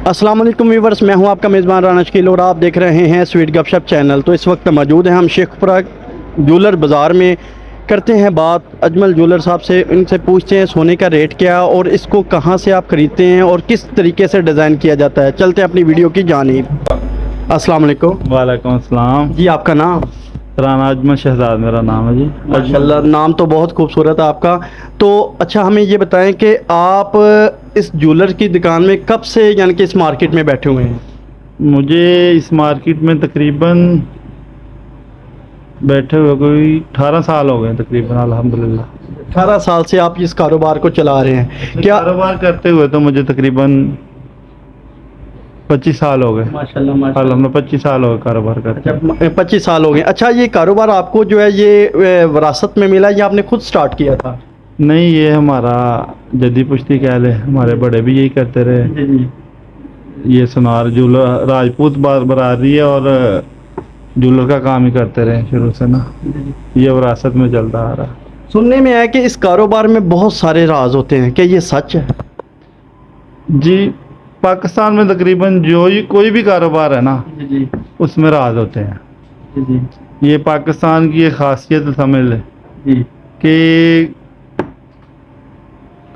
अस्सलाम वालेकुम व्यूवर्स, मैं हूं आपका मेज़बान राना शकील और आप देख रहे हैं स्वीट गपशप चैनल। तो इस वक्त मौजूद हैं हम शेखपुरा ज्वेलर बाज़ार में। करते हैं बात अजमल ज्वेलर साहब से, इनसे पूछते हैं सोने का रेट क्या और इसको कहां से आप ख़रीदते हैं और किस तरीके से डिज़ाइन किया जाता है। चलते हैं अपनी वीडियो की जानिब। अस्सलाम वालेकुम। वालेकुम अस्सलाम। जी, आपका नाम? राना अजमल शहजाद मेरा नाम है जी। माशाल्लाह, नाम तो बहुत खूबसूरत है आपका। तो अच्छा, हमें ये बताएं कि आप इस ज्वेलर की दुकान में कब से यानी कि इस मार्केट में बैठे हुए हैं? मुझे इस मार्केट में तकरीबन बैठे हुए कोई 18 साल हो गए तकरीबन, अल्हम्दुलिल्लाह। 18 साल से आप इस कारोबार को चला रहे हैं। क्या कारोबार करते हुए तो मुझे तकरीबन 25 साल हो गए। माशाल्लाह अल्हम्दुलिल्लाह 25 साल हो गए कारोबार करते। अच्छा, 25 साल हो गए। अच्छा, ये कारोबार आपको जो है ये विरासत में मिला या आपने खुद स्टार्ट किया था? नहीं, ये हमारा जद्दी पुश्ती कह ले, हमारे बड़े भी यही करते रहे। ये सुनार ज्वेलर राजपूत बरादरी है और ज्वेलर का काम ही करते रहे शुरू से ना, ये विरासत में चलता आ रहा। सुनने में आया कि इस कारोबार में बहुत सारे राज होते हैं, क्या ये सच है? जी, पाकिस्तान में तकरीबन कोई भी कारोबार है ना, उसमें राज होते हैं। ये पाकिस्तान की एक खासियत समझ ले कि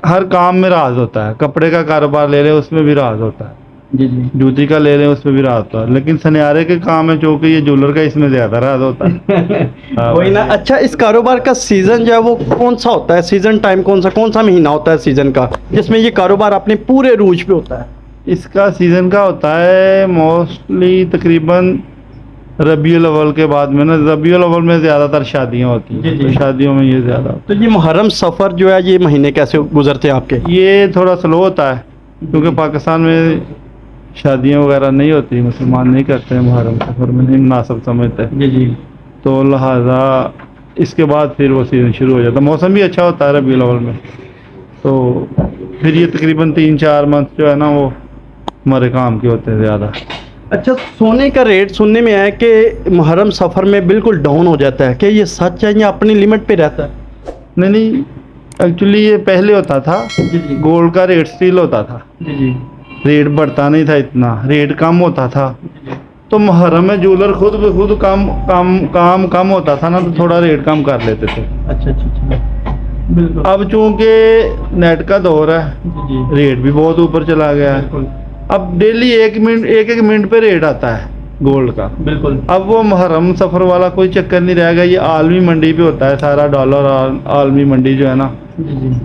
हर काम में राज होता है। कपड़े का कारोबार ले रहे हैं उसमें भी राज होता है, जूती का ले रहे हैं उसमें भी राज होता है, लेकिन सनियारे के काम है जो कि ये ज्वेलर का, इसमें ज्यादा राज होता है। वही ना। अच्छा, इस कारोबार का सीजन जो है वो कौन सा होता है? सीजन टाइम कौन सा महीना होता है सीजन का जिसमें ये कारोबार अपने पूरे रूज पे होता है? इसका सीजन का होता है मोस्टली तकरीबन रबीउल अव्वल के बाद में ना। रबीउल अव्वल में ज़्यादातर शादियाँ होती हैं, तो शादियों में ये ज़्यादा। तो ये मुहर्रम सफ़र जो है ये महीने कैसे गुजरते हैं आपके? ये थोड़ा स्लो होता है क्योंकि पाकिस्तान में शादियाँ वगैरह नहीं होती, मुसलमान नहीं करते हैं मुहर्रम सफ़र में, नहीं मुनासिब समझते। तो लिहाजा इसके बाद फिर वो सीज़न शुरू हो जाता है। मौसम भी अच्छा होता है रबीउल अव्वल में, तो फिर ये तकरीबन 3-4 मंथ जो है ना वो हमारे काम के होते हैं ज़्यादा। अच्छा, सोने का रेट सुनने में आया कि मुहर्रम सफ़र में बिल्कुल डाउन हो जाता है, क्या ये सच है या अपनी लिमिट पे रहता है? नहीं, एक्चुअली ये पहले होता था, गोल्ड का रेट स्टिल होता था, रेट बढ़ता नहीं था इतना, रेट कम होता था। तो मुहर्रम में ज्वेलर खुद ब खुद कम होता था ना, तो थोड़ा रेट कम कर लेते थे। अच्छा, बिल्कुल। अब चूंकि नेट का दौर है, रेट भी बहुत ऊपर चला गया है। अब डेली एक मिनट पे रेट आता है गोल्ड का। बिल्कुल। अब वो मुहर्रम सफ़र वाला कोई चक्कर नहीं रहेगा, ये आलमी मंडी पे होता है सारा। डॉलर आलमी मंडी जो है ना,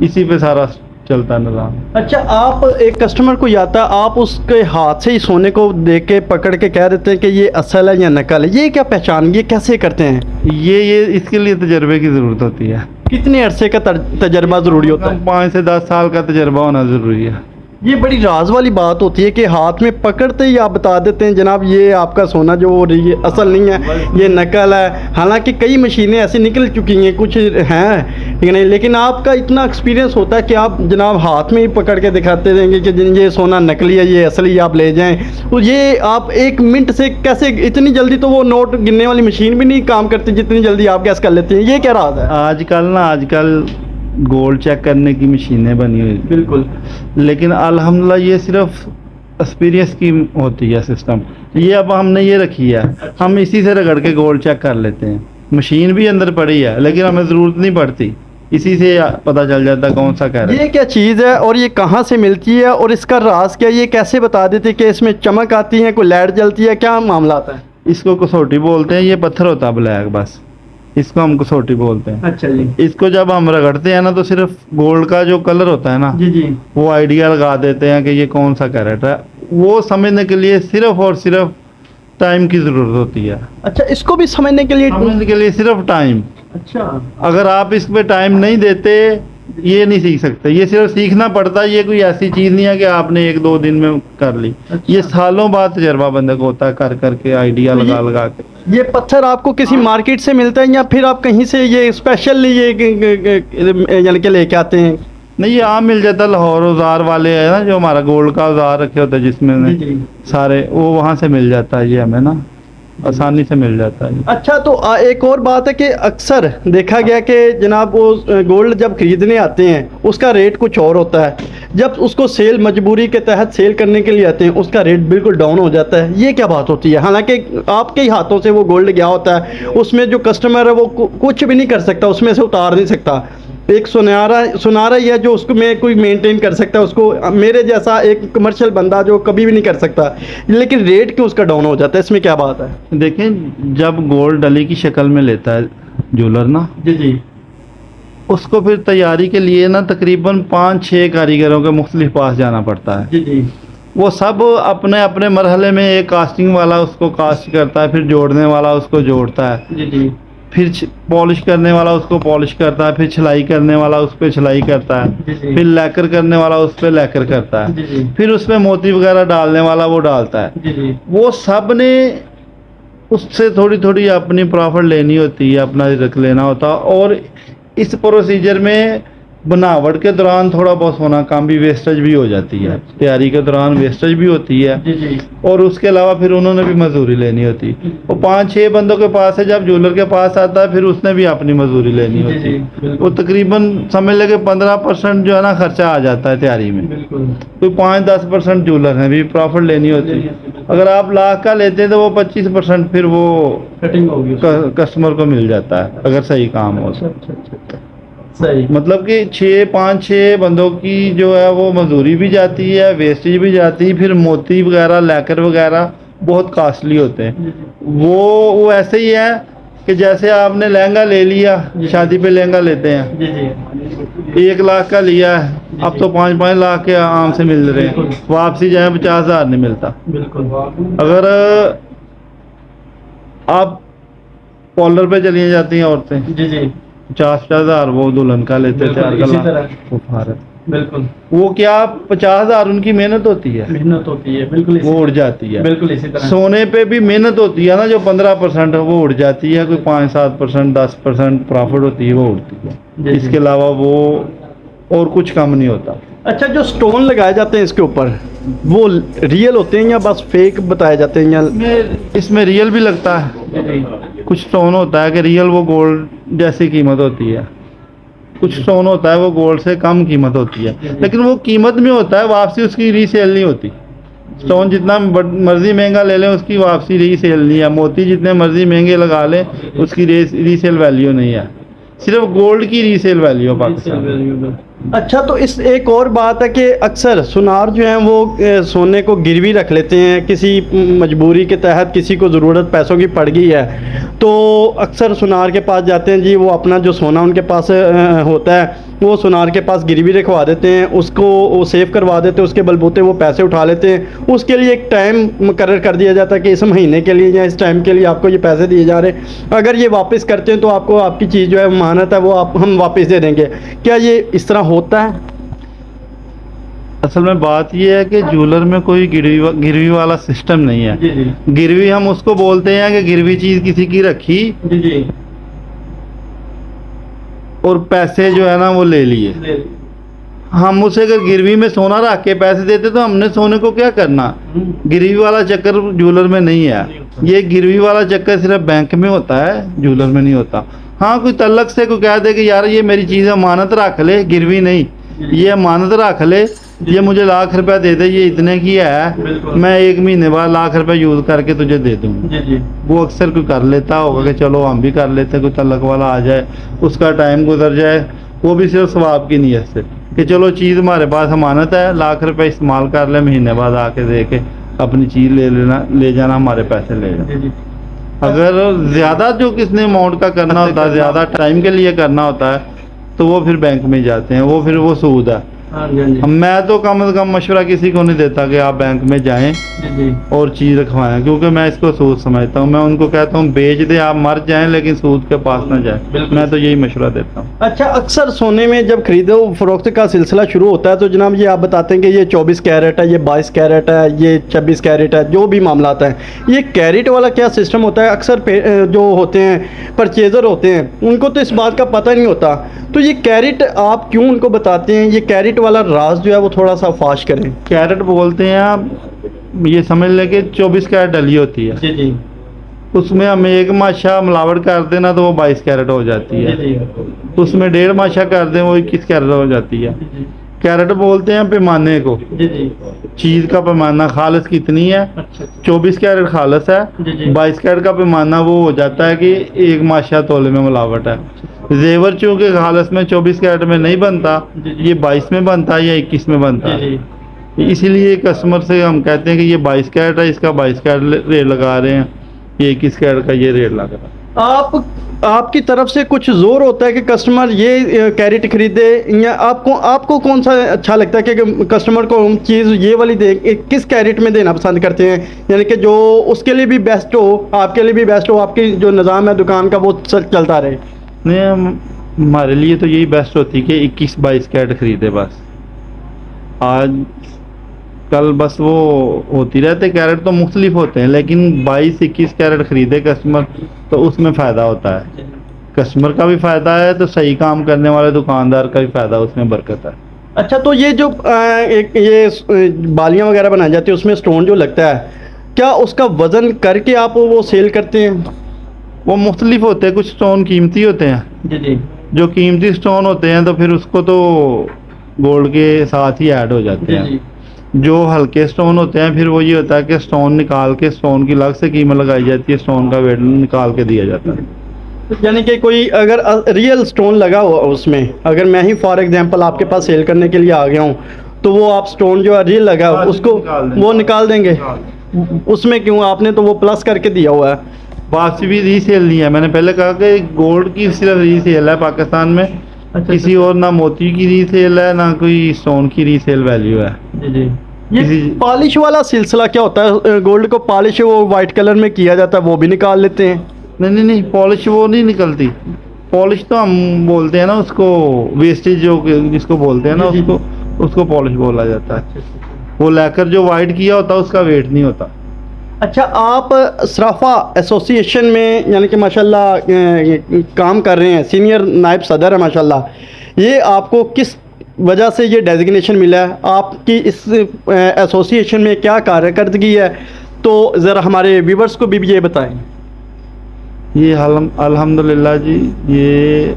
इसी पे सारा चलता है निज़ाम। अच्छा, आप एक कस्टमर को आता है, आप उसके हाथ से ही सोने को देख के पकड़ के कह देते हैं कि ये असल है या नकल है, ये क्या पहचान, ये कैसे करते हैं? ये इसके लिए तजर्बे की ज़रूरत होती है। कितने अरसे का तजर्बा ज़रूरी होता है? 5 से 10 साल का तजर्बा होना ज़रूरी है। ये बड़ी राज वाली बात होती है कि हाथ में पकड़ते ही आप बता देते हैं जनाब ये आपका सोना जो ये असल नहीं है, ये नकल है। हालांकि कई मशीनें ऐसी निकल चुकी हैं, कुछ हैं ठीक नहीं, लेकिन आपका इतना एक्सपीरियंस होता है कि आप जनाब हाथ में ही पकड़ के दिखाते रहेंगे कि ये सोना नकली है, ये असली, आप ले जाएं। तो ये आप 1 मिनट से कैसे इतनी जल्दी, तो वो नोट गिनने वाली मशीन भी नहीं काम करती जितनी जल्दी आप गैस कर लेते हैं, ये क्या राज है? आजकल गोल्ड चेक करने की मशीनें बनी हुई। बिल्कुल। लेकिन अल्हम्दुलिल्लाह ये सिर्फ एक्सपीरियंस की होती है सिस्टम। ये अब हमने ये रखी है, हम इसी से रगड़ के गोल्ड चेक कर लेते हैं। मशीन भी अंदर पड़ी है लेकिन हमें ज़रूरत नहीं पड़ती, इसी से पता चल जाता है कौन सा कह रहा है। ये क्या चीज़ है और ये कहाँ से मिलती है और इसका राज क्या? ये कैसे बता देते कि इसमें चमक आती है, कोई लाइट जलती है, क्या मामला आता है? इसको कसौटी बोलते हैं। ये पत्थर होता है ब्लैक, बस इसको हम कसौटी बोलते हैं। अच्छा जी। इसको जब हम रगड़ते हैं ना, तो सिर्फ गोल्ड का जो कलर होता है ना, वो आइडिया लगा देते हैं कि ये कौन सा कैरेट है। वो समझने के लिए सिर्फ और सिर्फ टाइम की ज़रूरत होती है। अच्छा, इसको भी समझने के लिए सिर्फ टाइम। अच्छा, अगर आप इस पे टाइम नहीं देते, ये नहीं सीख सकते। ये सिर्फ सीखना पड़ता है, ये कोई ऐसी चीज़ नहीं है कि आपने 1-2 दिन में कर ली। अच्छा। ये सालों बाद तजर्बा बंदे को होता है, कर करके आइडिया लगा के। ये पत्थर आपको किसी मार्केट से मिलता है या फिर आप कहीं से ये स्पेशल ये यानी कि लेके आते हैं? नहीं, ये आम मिल जाता है। लाहौर औजार वाले है ना, जो हमारा गोल्ड का औजार रखे होते हैं जिसमें सारे, वो वहाँ से मिल जाता है। ये हमें ना आसानी से मिल जाता है। अच्छा, तो एक और बात है कि अक्सर देखा गया कि जनाब वो गोल्ड जब खरीदने आते हैं उसका रेट कुछ और होता है, جب اس کو سیل مجبوری کے تحت سیل کرنے کے لیے آتے ہیں اس کا ریٹ بالکل ڈاؤن ہو جاتا ہے، یہ کیا بات ہوتی ہے؟ حالانکہ آپ کے ہی ہاتھوں سے وہ گولڈ گیا ہوتا ہے، اس میں جو کسٹمر ہے وہ کچھ بھی نہیں کر سکتا، اس میں سے اتار نہیں سکتا، ایک سنارا ہی ہے جو اس کو میں کوئی مینٹین کر سکتا ہے، اس کو میرے جیسا ایک کمرشل بندہ جو کبھی بھی نہیں کر سکتا، لیکن ریٹ کیوں اس کا ڈاؤن ہو جاتا ہے؟ اس میں کیا بات ہے؟ دیکھیں جب گولڈ ڈلی کی شکل میں لیتا ہے جولر نا، جی اس کو پھر تیاری کے لیے نا تقریباً 5-6 کاریگروں کے مختلف پاس جانا پڑتا ہے۔ جی وہ سب اپنے اپنے مرحلے میں، ایک کاسٹنگ والا اس کو کاسٹ کرتا ہے، پھر جوڑنے والا اس کو جوڑتا ہے، جی پھر پالش کرنے والا اس کو پالش کرتا ہے، پھر چھلائی کرنے والا اس پہ چھلائی کرتا ہے، پھر لیکر کرنے والا اس پہ لیکر کرتا ہے، پھر اس پہ موتی وغیرہ ڈالنے والا وہ ڈالتا ہے۔ وہ سب نے اس سے تھوڑی تھوڑی اپنی پروفٹ لینی ہوتی ہے، اپنا رزق لینا ہوتا ہے، اور اس پروسیجر میں بناوٹ کے دوران تھوڑا بہت سونا کام بھی ویسٹیج بھی ہو جاتی ہے، تیاری کے دوران ویسٹیج بھی ہوتی ہے، اور اس کے علاوہ پھر انہوں نے بھی مزدوری لینی ہوتی۔ وہ 5-6 بندوں کے پاس ہے، جب جولر کے پاس آتا ہے پھر اس نے بھی اپنی مزدوری لینی ہوتی ہے۔ وہ تقریباً سمجھ لے کہ 15% جو ہے نا خرچہ آ جاتا ہے تیاری میں، کوئی 5-10% جولر ہیں بھی پروفٹ لینی ہوتی ہے۔ اگر آپ لاکھ کا لیتے ہیں تو وہ 25% پھر وہ کسٹمر کو مل جاتا ہے اگر صحیح کام ہو تو۔ مطلب کہ 5-6 بندوں کی جو ہے وہ مزدوری بھی جاتی ہے، ویسٹیج بھی جاتی ہے، پھر موتی وغیرہ لیکر وغیرہ بہت کاسٹلی ہوتے ہیں۔ وہ ایسے ہی ہے کہ جیسے آپ نے لہنگا لے لیا، شادی پہ لہنگا لیتے ہیں، 1 لاکھ کا لیا ہے، اب تو 5-5 لاکھ کے عام سے مل رہے ہیں، واپسی جائیں 50,000 نہیں ملتا۔ اگر آپ پارلر پہ چلی جاتی ہیں عورتیں، 50,000 وہ دلہن کا لیتے تھے، بالکل وہ کیا 50,000 ان کی محنت ہوتی ہے، بالکل وہ اڑ جاتی ہے۔ بالکل اسی طرح سونے پہ بھی محنت ہوتی ہے نا، جو 15% وہ اڑ جاتی ہے، کوئی 5-7% 10% پروفٹ ہوتی ہے وہ اڑتی ہے، اس کے علاوہ وہ اور کچھ کم نہیں ہوتا۔ اچھا، جو سٹون لگائے جاتے ہیں اس کے اوپر وہ ریئل ہوتے ہیں یا بس فیک بتائے جاتے ہیں؟ یا اس میں ریئل بھی لگتا ہے، کچھ سٹون ہوتا ہے کہ ریئل وہ گولڈ جیسی قیمت ہوتی ہے، کچھ سٹون ہوتا ہے وہ گولڈ سے کم قیمت ہوتی ہے، لیکن وہ قیمت میں ہوتا ہے، واپسی اس کی ری سیل نہیں ہوتی۔ سٹون جتنا مرضی مہنگا لے لیں اس کی واپسی ری سیل نہیں ہے، موتی جتنے مرضی مہنگے لگا لیں اس کی ری سیل ویلیو نہیں ہے، صرف گولڈ کی ری سیل ویلیو پاکستان میں۔ اچھا، تو اس ایک اور بات ہے کہ اکثر سونار جو ہیں وہ سونے کو گروی رکھ لیتے ہیں، کسی مجبوری کے تحت کسی کو ضرورت پیسوں کی پڑ گئی ہے تو اکثر سونار کے پاس جاتے ہیں، جی وہ اپنا جو سونا ان کے پاس ہوتا ہے وہ سونار کے پاس گروی رکھوا دیتے ہیں، اس کو وہ سیو کروا دیتے ہیں، اس کے بلبوتے وہ پیسے اٹھا لیتے ہیں، اس کے لیے ایک ٹائم مقرر کر دیا جاتا ہے کہ اس مہینے کے لیے یا اس ٹائم کے لیے آپ کو یہ پیسے دیے جا رہے ہیں، اگر یہ واپس کرتے ہیں تو آپ کو آپ کی چیز جو ہے امانت ہے وہ ہم واپس دے دیں گے۔ کیا یہ اس طرح ہوتا ہے؟ اصل میں بات یہ ہے کہ جولر میں کوئی گروی والا سسٹم نہیں ہے۔ گروی ہم اس کو بولتے ہیں کہ گروی چیز کسی کی رکھی اور پیسے جو ہے نا وہ لے لیے۔ ہم اسے اگر گروی میں سونا رکھ کے پیسے دیتے تو ہم نے سونے کو کیا کرنا؟ گروی والا چکر جولر میں نہیں ہے، یہ گروی والا چکر صرف بینک میں ہوتا ہے، جولر میں نہیں ہوتا۔ ہاں کوئی تعلق سے کوئی کہہ دے کہ یار یہ میری چیز امانت رکھ لے، گروی نہیں، یہ امانت رکھ لے، یہ مجھے 1,00,000 روپے دے دے، یہ اتنے کی ہے، میں 1 مہینے بعد 1,00,000 روپے یوز کر کے تجھے دے دوں گا۔ وہ اکثر کوئی کر لیتا ہوگا کہ چلو ہم بھی کر لیتے، کوئی تعلق والا آ جائے، اس کا ٹائم گزر جائے، وہ بھی صرف ثواب کی نیت سے کہ چلو چیز ہمارے پاس امانت ہے، 1,00,000 روپے استعمال کر لے، مہینے بعد آ کے دے کے اپنی چیز لے جانا، ہمارے پیسے لے جانا۔ اگر زیادہ جو کس نے اماؤنٹ کا کرنا ہوتا ہے، زیادہ ٹائم کے لیے کرنا ہوتا ہے تو وہ پھر بینک میں جاتے ہیں، وہ پھر وہ سود ہے۔ میں تو کم از کم مشورہ کسی کو نہیں دیتا کہ آپ بینک میں جائیں اور چیز رکھوائیں، کیونکہ میں اس کو سود سمجھتا ہوں۔ میں ان کو کہتا ہوں بیچ دیں، آپ مر جائیں لیکن سود کے پاس نہ جائیں، میں تو یہی مشورہ دیتا ہوں۔ اچھا، اکثر سونے میں جب خرید و فروخت کا سلسلہ شروع ہوتا ہے تو جناب یہ آپ بتاتے ہیں کہ یہ 24 کیرٹ ہے، یہ 22 کیرٹ ہے، یہ 26 کیرٹ ہے، جو بھی معاملات ہیں، یہ کیرٹ والا کیا سسٹم ہوتا ہے؟ اکثر جو ہوتے ہیں پرچیزر ہوتے ہیں ان کو تو اس بات کا پتہ نہیں ہوتا، تو یہ کیرٹ آپ کیوں ان کو بتاتے ہیں؟ یہ کیرٹ والا راز جو ہے وہ تھوڑا سا فاش کریں۔ کیرٹ بولتے ہیں آپ، یہ سمجھ لیں کہ 24 کیرٹ ڈلی ہوتی ہے، اس میں ہم 1 ماشا ملاوٹ کر دیں نا تو وہ 22 کیرٹ ہو جاتی ہے، اس میں 1.5 ماشا کر دیں وہ 21 کیرٹ ہو جاتی ہے۔ कैरेट बोलते हैं पैमाने को, जी जी। चीज़ का पैमाना खालस कितनी है। अच्छा 24 कैरेट खालस है, जी जी। 22 कैरेट का पैमाना वो हो जाता है कि एक माशा तोले में मिलावट है। जेवर चूँकि खालस में 24 कैरेट में नहीं बनता, जी, जी। ये 22 में बनता है या 21 में बनता जी है। जी। इसीलिए कस्टमर से हम कहते हैं कि ये 22 कैरेट है, इसका 22 कैरेट रेट लगा रहे हैं, ये 21 कैरेट का ये रेट लगा रहा है। आपकी तरफ से कुछ जोर होता है कि कस्टमर ये कैरेट खरीदे, या आपको कौन सा अच्छा लगता है कि कस्टमर को हम चीज़ ये वाली दे, किस कैरेट में देना पसंद करते हैं, यानी कि जो उसके लिए भी बेस्ट हो, आपके लिए भी बेस्ट हो, आपकी जो निज़ाम है दुकान का वो चलता रहे? नहीं, हमारे लिए तो यही बेस्ट होती कि 21-22 कैरेट खरीदे बस। आज कल बस वो होती रहते, कैरेट तो मुख्तलिफ होते हैं, लेकिन 22-21 कैरेट खरीदे कस्टमर तो उसमें फ़ायदा होता है। कस्टमर का भी फ़ायदा है तो सही काम करने वाले दुकानदार का भी फ़ायदा, उसमें बरकत है। अच्छा, तो ये जो बालियाँ वगैरह बनाई जाती है उसमें स्टोन जो लगता है, क्या उसका वज़न करके आप वो सेल करते हैं? वो मुख्तलिफ होते हैं, कुछ स्टोन कीमती होते हैं। जी जी। जो कीमती स्टोन होते हैं तो फिर उसको तो गोल्ड के साथ ही ऐड हो जाते हैं। जो हल्के स्टोन होते हैं फिर वो ये होता है कि स्टोन निकाल के स्टोन की अलग से कीमत लगाई जाती है, स्टोन का वेट निकाल के दिया जाता है। यानी कि कोई अगर रियल स्टोन लगा हो उसमें, अगर मैं ही फॉर एग्जांपल आपके पास सेल करने के लिए आ गया हूँ, तो वो आप स्टोन जो है रियल लगा हो उसको वो निकाल देंगे? उसमें क्यों, आपने तो वो प्लस करके दिया हुआ है। वापसी भी रीसेल नहीं है, मैंने पहले कहा कि गोल्ड की सिर्फ रीसेल है पाकिस्तान में। किसी और ना मोती की रीसेल है ना कोई स्टोन की रीसेल वैल्यू है। जी जी। ये पॉलिश वाला सिलसिला क्या होता है? गोल्ड को पॉलिश वो वाइट कलर में किया जाता है, वो भी निकाल लेते हैं? नहीं, पॉलिश वो नहीं निकलती। पॉलिश तो हम बोलते हैं ना उसको, वेस्टेज जो जिसको बोलते हैं ना उसको पॉलिश बोला जाता है। वो लेकर जो वाइट किया होता है उसका वेट नहीं होता। अच्छा, आप सराफा एसोसिएशन में यानी कि माशाल्लाह काम कर रहे हैं, सीनियर नायब सदर है माशाल्लाह, ये आपको किस वजह से ये डेजिग्नेशन मिला है? आपकी इस एसोसिएशन में क्या कारकर्दगी है, तो ज़रा हमारे व्यूवर्स को भी ये बताएं। ये अल्हम्दुलिल्लाह जी, ये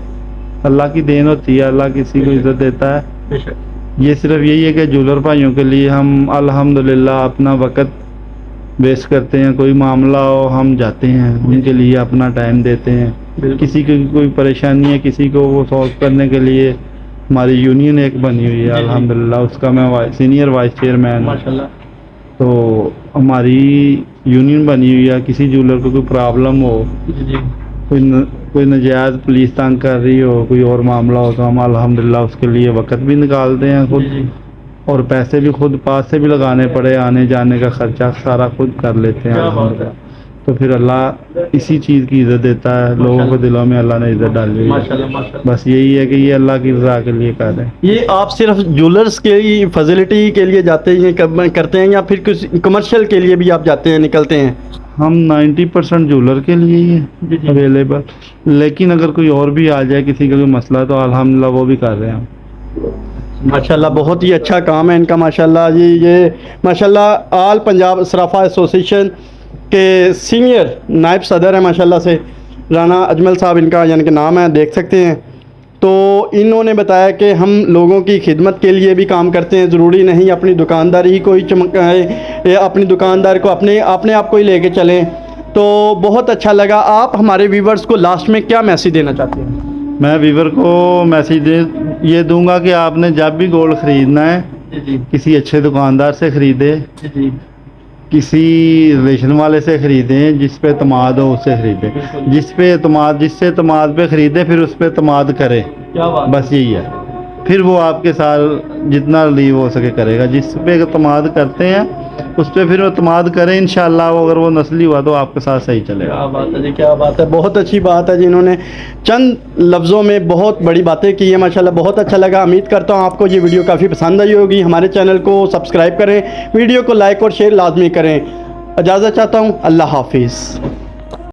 अल्लाह की देन होती है, अल्लाह किसी को इज़्ज़त देता है। ये सिर्फ यही है कि ज्वेलर भाइयों के लिए हम अल्हम्दुलिल्लाह अपना वक़्त वेस्ट करते हैं, कोई मामला हो हम जाते हैं उनके लिए, अपना टाइम देते हैं। किसी की कोई परेशानी है, किसी को वो सॉल्व करने के लिए हमारी यूनियन एक बनी हुई है अल्हम्दुलिल्लाह, उसका मैं सीनियर वाइस चेयरमैन माशाल्लाह। तो हमारी यूनियन बनी हुई है, किसी ज्वेलर को कोई प्रॉब्लम हो, कोई नजायज़ पुलिस तंग कर रही हो, कोई और मामला हो, तो हम अल्हम्दुलिल्लाह उसके लिए वक़्त भी निकालते हैं खुद, और पैसे भी खुद पास से भी लगाने पड़े, आने जाने का खर्चा सारा खुद कर लेते हैं अल्हम्दुलिल्लाह। तो फिर अल्लाह इसी चीज़ की इज़्ज़त देता है, लोगों के दिलों में अल्लाह ने इज़्ज़त डाली है। बस यही है कि ये अल्लाह की रज़ा के लिए कर रहे हैं। ये आप सिर्फ ज्वेलर्स के फैसिलिटी के लिए जाते हैं करते हैं, या फिर कुछ कमर्शियल के लिए भी आप जाते हैं, निकलते हैं? हम 90% ज्वेलर के लिए ही है अवेलेबल, लेकिन अगर कोई और भी आ जाए किसी का कोई मसला तो अल्हम्दुलिल्लाह वो भी कर रहे हैं हम। माशाल्लाह बहुत ही अच्छा काम है इनका माशाल्लाह जी। ये माशाल्लाह ऑल पंजाब सराफा एसोसिएशन के सीनियर नायब सदर है माशाल्लाह से, राना अजमल साहब इनका यानी कि नाम है, देख सकते हैं। तो इन्होंने बताया कि हम लोगों की खिदमत के लिए भी काम करते हैं, ज़रूरी नहीं अपनी दुकानदारी ही कोई चमकाए, अपनी दुकानदार को अपने आप को ही लेके चलें। तो बहुत अच्छा लगा। आप हमारे व्यूवर्स को लास्ट में क्या मैसेज देना चाहते हैं? मैं व्यूवर को मैसेज ये दूंगा कि आपने जब भी गोल्ड ख़रीदना है किसी अच्छे दुकानदार से ख़रीदे, किसी रिलेशन वाले से ख़रीदें, जिस पे एतमाद हो उससे ख़रीदें, जिससे एतमाद पे ख़रीदें फिर उस पर एतमाद करें। बस यही है, फिर वो आपके साथ जितना रिलीव हो सके करेगा। जिस पे एतमाद करते हैं उस पर फिर एतमाद करें, इंशाल्लाह अगर वो नस्ली हुआ तो आपके साथ सही चलेगा। क्या बात है जी, क्या बात है, बहुत अच्छी बात है जी। इन्होंने चंद लफ्ज़ों में बहुत बड़ी बातें की हैं माशाल्लाह, बहुत अच्छा लगा। उम्मीद करता हूँ आपको ये वीडियो काफ़ी पसंद आई होगी। हमारे चैनल को सब्सक्राइब करें, वीडियो को लाइक और शेयर लाजमी करें। इजाज़त चाहता हूँ, अल्लाह हाफिज़।